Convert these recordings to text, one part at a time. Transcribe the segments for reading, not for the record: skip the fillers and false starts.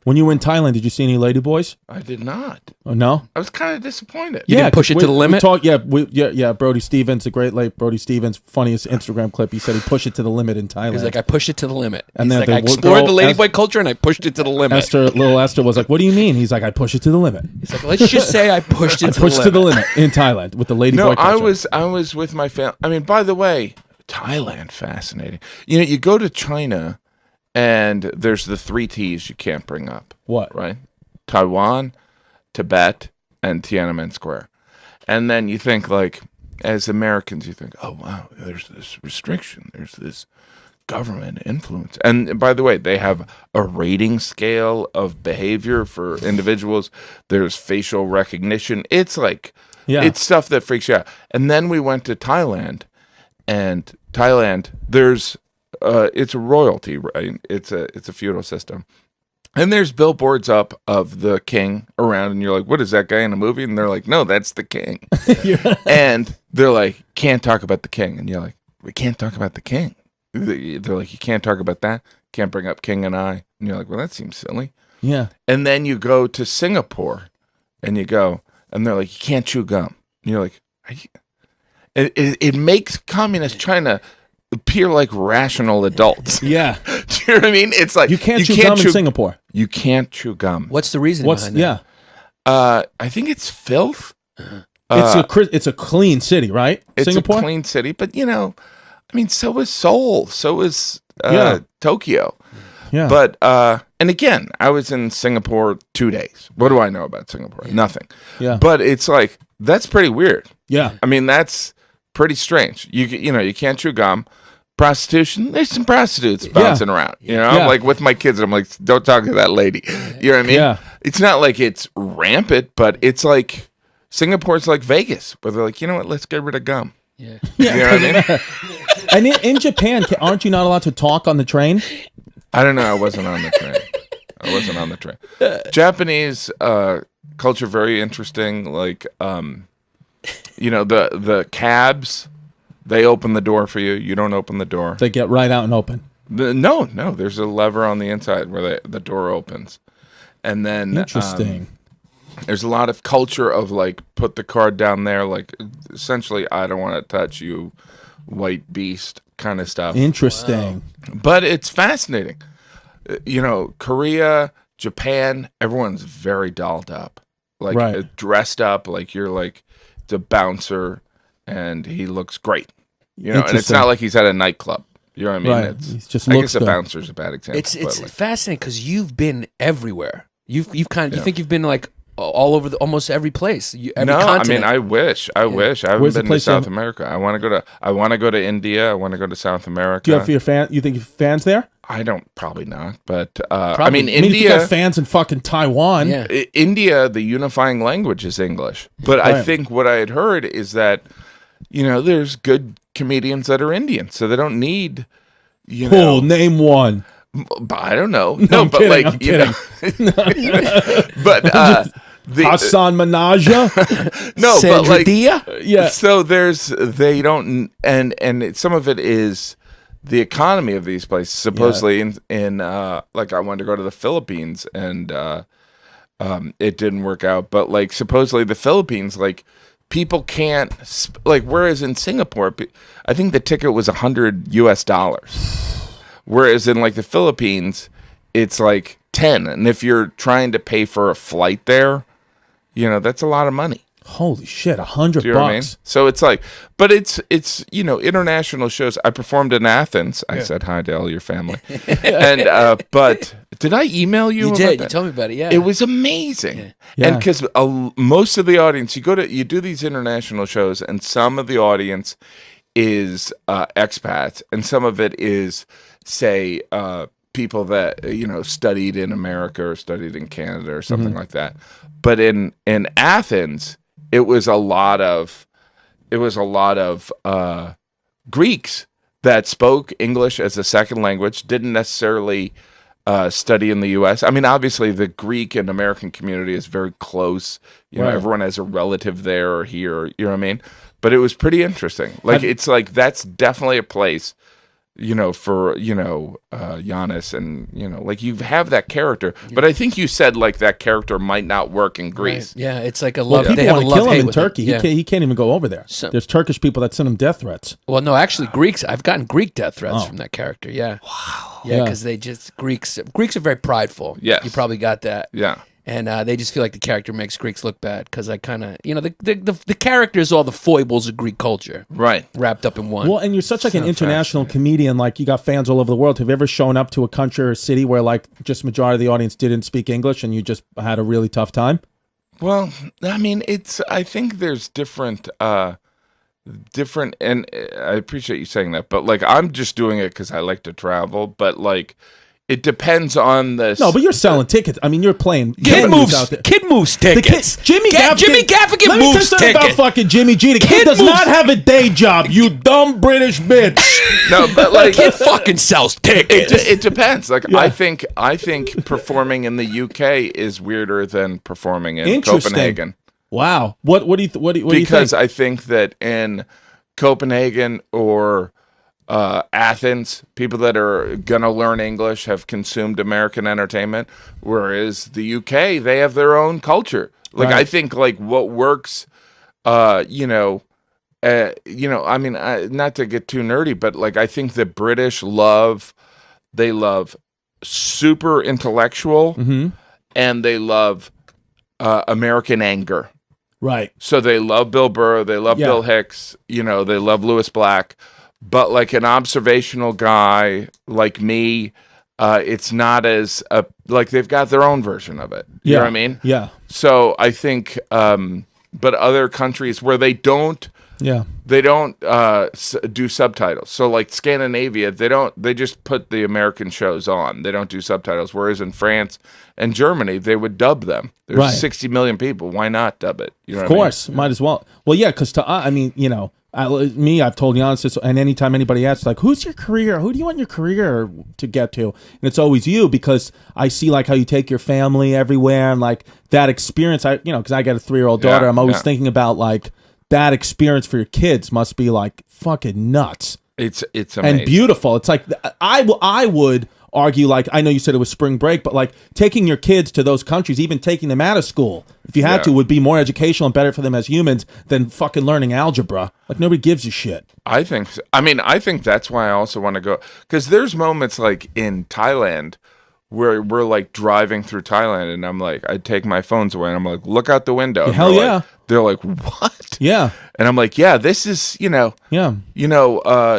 When you were in Thailand, did you see any ladyboys? I did not. Oh, no? I was kind of disappointed. You didn't push it to the limit? Brody Stevens, the great late Brody Stevens, funniest Instagram clip. He said he pushed it to the limit in Thailand. He's like, I pushed it to the limit. And He's then like, I explored the ladyboy culture and I pushed it to the limit. Little Esther was like, what do you mean? He's like, I pushed it to the limit. He's like, let's just say I pushed it to the limit. to the limit in Thailand with the ladyboy culture. I was with my family. I mean, by the way, Thailand, fascinating. You know, you go to China and there's the 3 T's you can't bring up. What? Right? Taiwan, Tibet, and Tiananmen Square. And then you think, like, as Americans, you think, oh, wow, there's this restriction. There's this government influence. And by the way, they have a rating scale of behavior for individuals. There's facial recognition. It's like, it's stuff that freaks you out. And then we went to Thailand, and Thailand, there's, it's a royalty, right? It's a feudal system. And there's billboards up of the king around, and you're like, what is that guy in a movie? And they're like, no, that's the king. And they're like, can't talk about the king. And you're like, we can't talk about the king. They're like, you can't talk about that. Can't bring up King and I. And you're like, well, that seems silly. Yeah. And then you go to Singapore, and you go, and they're like, you can't chew gum. And you're like, it makes communist China appear like rational adults. Yeah. Do you know what I mean? It's like you can't chew gum in Singapore. You can't chew gum. What's the reason behind that? I think it's filth. It's a clean city, right? It's Singapore? a clean city, but you know, I mean, so is Seoul, so is Tokyo. Yeah. But and again, I was in Singapore 2 days. What do I know about Singapore? Nothing. Yeah. But it's like that's pretty weird. Yeah. I mean, that's pretty strange. You know, you can't chew gum. Prostitution, there's some prostitutes bouncing around. You know, I'm like with my kids, I'm like, don't talk to that lady. You know what I mean? Yeah. It's not like it's rampant, but it's like Singapore's like Vegas, where they're like, you know what, let's get rid of gum. Yeah. You know what I mean? And in Japan, aren't you not allowed to talk on the train? I don't know. I wasn't on the train. Japanese culture, very interesting. Like, you know, the cabs, they open the door for you. You don't open the door. They get right out and open. No. There's a lever on the inside where the door opens. And then interesting. There's a lot of culture of like, put the card down there. Like, essentially, I don't want to touch you, white beast kind of stuff. Interesting. Wow. But it's fascinating. You know, Korea, Japan, everyone's very dolled up. Like, dressed up. Like, you're like the bouncer. And he looks great, you know. And it's not like he's at a nightclub. You know what I mean? Right. He's just I guess a bouncer's a bad example. It's like, fascinating because you've been everywhere. You've kind of you think you've been like all over almost every place. Every continent. I mean, I wish. I haven't been to South America. I want to go to India. I want to go to South America. Do you have your fan? You think you have fans there? I don't. Probably not. But I mean, India. If you got fans in fucking Taiwan. Yeah. India, the unifying language is English. But I think what I had heard is that, you know, there's good comedians that are Indian, so they don't need, you know. Name one. I don't know. No, but kidding, like, you know. But Hassan Minaja. No, but like, yeah. So they don't, and some of it is the economy of these places. Supposedly, in like, I wanted to go to the Philippines, and it didn't work out. But like, supposedly the Philippines, like, people can't like. Whereas in Singapore, I think the ticket was $100. Whereas in like the Philippines, it's like 10. And if you're trying to pay for a flight there, you know, that's a lot of money. Holy shit, $100. Do you know what I mean? So it's like, but it's you know, international shows. I performed in Athens. I said hi to all your family. And but did I email you? You did. You told me about it. Yeah, it was amazing. Yeah. And because most of the audience, you do these international shows, and some of the audience is expats, and some of it is, say, people that, you know, studied in America or studied in Canada or something like that. But in Athens, it was a lot of Greeks that spoke English as a second language, didn't necessarily study in the U.S. I mean, obviously, the Greek and American community is very close. You know, everyone has a relative there or here. You know what I mean? But it was pretty interesting. Like, it's like, that's definitely a place for Yannis, and like you have that character, but I think you said like that character might not work in Greece. Right. Yeah, it's like a Well, love. They people have a want to kill him love-hate in with Turkey. Yeah. He can't even go over there. So- There's Turkish people that send him death threats. Well, no, actually, Greeks. I've gotten Greek death threats from that character. Yeah. Wow. Yeah, Yeah. because Greeks are very prideful. Yes. You probably got that. Yeah. And they just feel like the character makes Greeks look bad because I kind of, the character is all the foibles of Greek culture, Right. wrapped up in one. Well, and you're such like an So international comedian. Like you got fans all over the world. Have you ever shown up to a country or a city where like just majority of the audience didn't speak English and you just had a really tough time? Well, I mean, I think there's different, and I appreciate you saying that, but like, I'm just doing it because I like to travel, but like, it depends on the. No, but you're selling tickets. I mean, you're playing. Kid venues out there. moves The tickets. kid, Jimmy Gaffigan. Jimmy Gaffigan Let me tell you moves something about tickets. fucking Jimmy G. The kid does moves- not have a day job. You dumb British bitch. No, but like, Kid fucking sells tickets. it depends. Like, Yeah. I think performing in the UK is weirder than performing in Interesting. Copenhagen. Wow. What do you Because think? I think that in Copenhagen or Athens, people that are gonna learn English have consumed American entertainment, whereas the UK, they have their own culture. Like Right. I think like what works, I mean, not to get too nerdy, but like I think the British love super intellectual, and they love American anger. Right. So they love Bill Burr, they love Yeah. Bill Hicks, they love Lewis Black, but like an observational guy like me, it's not as like they've got their own version of it. You know what I mean? Yeah. So I think, but other countries where they don't Yeah. do subtitles. So like Scandinavia, they just put the American shows on. They don't do subtitles. Whereas in France and Germany, they would dub them. There's Right. 60 million people. Why not dub it? You know Of what I mean? course, might as well. Well, yeah, because I've told Yannis this, and anytime anybody asks, like, who's your career? Who do you want your career to get to? And it's always you, because I see like how you take your family everywhere, and like that experience. Because I got a 3-year-old daughter. Yeah, I'm always yeah. thinking about like that experience for your kids must be like fucking nuts It's amazing. and beautiful. It's like I would argue, like, I know you said it was spring break, but like taking your kids to those countries, even taking them out of school, if you had Yeah. to, would be more educational and better for them as humans than fucking learning algebra. Like nobody gives a shit. I think so. I mean, I think that's why I also want to go, because there's moments like in Thailand where we're like driving through Thailand, and I'm like, I take my phones away and I'm like, look out the window. And Hell they're yeah. like, they're like, what? Yeah. And I'm like, yeah, this is, Yeah.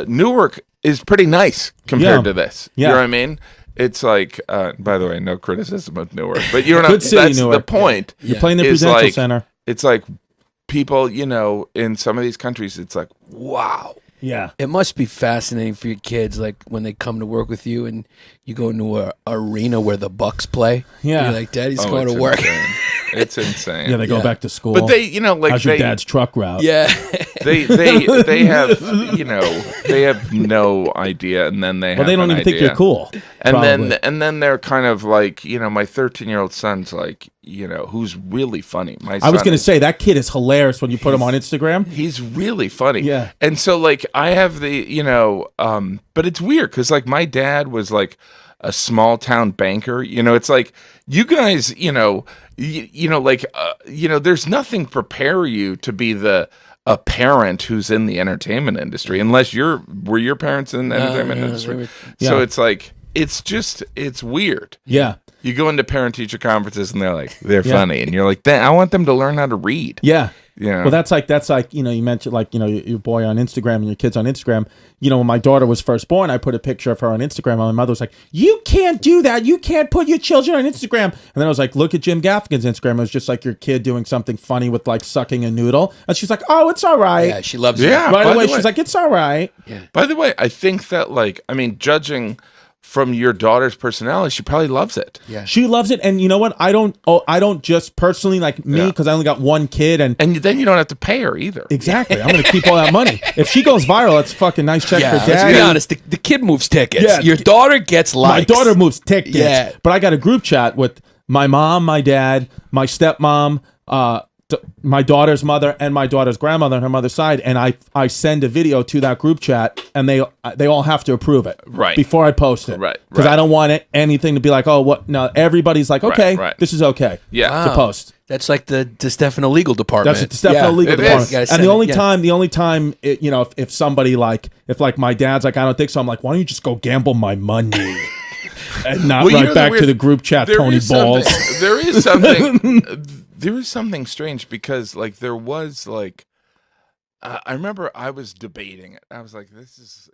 Newark is pretty nice compared Yeah. to this. Yeah. You know what I mean? It's like, by the way, no criticism of Newark, but you know, Good city, that's the Newark. point. You're playing the Is Prudential like- Center. It's like people, in some of these countries, it's like, wow. Yeah. It must be fascinating for your kids, like when they come to work with you and you go into a arena where the Bucks play. Yeah. You're like, Daddy's Oh, going it's to work. insane. It's insane. Yeah, they go Yeah. back to school. But they, like how's your dad's truck route? Yeah. they have, they have no idea, and then they have Well, they don't an even think idea. you're cool. And probably. then they're kind of like, my 13-year-old son's like, who's really funny. My I was son going to is- say that kid is hilarious when you put him on Instagram. He's really funny. Yeah. And so like I have the, but it's weird because like my dad was like a small town banker. It's like you guys, there's nothing prepare you to be a parent who's in the entertainment industry unless were your parents in the entertainment yeah, industry. they were- So Yeah. it's like it's weird. Yeah. You go into parent teacher conferences and they're like they're Yeah. funny and you're like, I want them to learn how to read. Yeah. Yeah. Well, that's like you mentioned like your boy on Instagram and your kids on Instagram. When my daughter was first born, I put a picture of her on Instagram, and my mother was like, "You can't do that. You can't put your children on Instagram." And then I was like, "Look at Jim Gaffigan's Instagram. It was just like your kid doing something funny with like sucking a noodle." And she's like, "Oh, it's all right." Yeah, she loves Yeah. it. Right by away, the way- she's like, "It's all right." By the way, I think that judging from your daughter's personality, she probably loves it. Yeah. She loves it, and you know what? I don't just personally like me Yeah. because I only got one kid, and And then you don't have to pay her either. exactly, I'm gonna keep all that money. If she goes viral, that's a fucking nice check Yeah, for let's dad. be honest. The kid moves tickets. Yeah. Your daughter gets likes. My daughter moves tickets. Yeah. But I got a group chat with my mom, my dad, my stepmom, my daughter's mother and my daughter's grandmother on her mother's side, and I send a video to that group chat, and they all have to approve it before I post it, because I don't want anything to be like, oh, what? No, everybody's like, okay, this is okay, to post. That's like the Distefano legal department. That's the Distefano legal department. And the only time, if somebody if my dad's like, I don't think so, I'm like, why don't you just go gamble my money? And not back to the group chat, Tony Balls. There is something strange because there was I remember I was debating it. I was like, this is